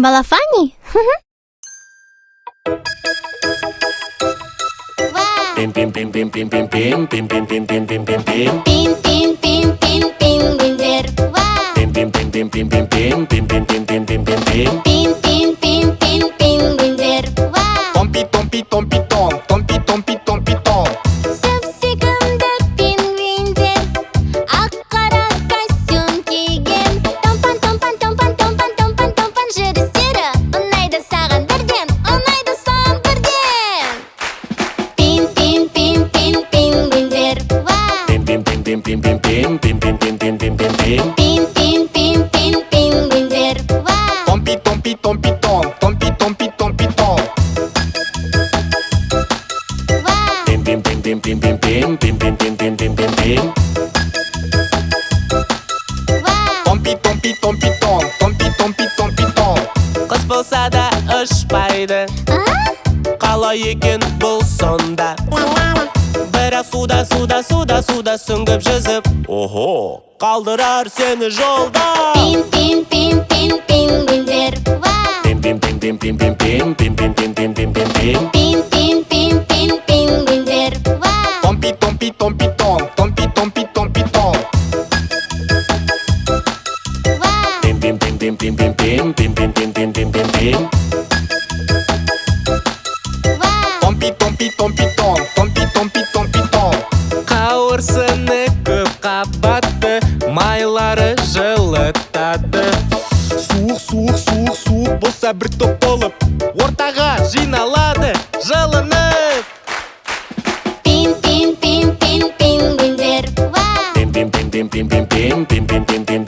Балафани? Пин пин пин пин пин пин пин пин пин пин пин пин пин пин Пингвиндер. пин пин пин пин пин пин пин пин пин пин пин пин пин пин Пингвиндер. Томпи, томпи, томпи, том, томпи, томпи, томпи, том. Сүп-сүйкімді пингвиндер, ақ қара костюм киген. Томпан жүрістері ұнайды саған бірден, ұнайды саған бірден. Пингвиндер. пин пин пин пин пин пин пин пин пин пин пин пин пин пин Пингвиндер. Томпи, томпи, томпи, том, томпи, томпи, томпи, том. пин пин пин пин пин пин пин пин пин пин пин пин пин пин Томпи, томпи, томпи, том, томпи, томпи, томпи, том. Қыз болса да ұшпайды, қалай екен бұл сонда? Бірақ суда сүңгіп жүзіп, охо, қалдырар сені жолда. Пингвиндер. пин пин пин пин пин пин пин пин пин пин пин пин пин Пингвиндер. Томпи, томпи, томпи, том, томпи, томпи, томпи, том. пин пин пин пин пин пин пин пин пин пин пин пин пин пин Томпи, томпи, томпи, том, томпи, томпи, томпи, том. Қауырсыны көп қабатты, майлары жылытады. Суық болса бір топ болып, ортаға жиналады жылынып. Пингвиндер. пин пин пин пин пин пин пин пин пин пин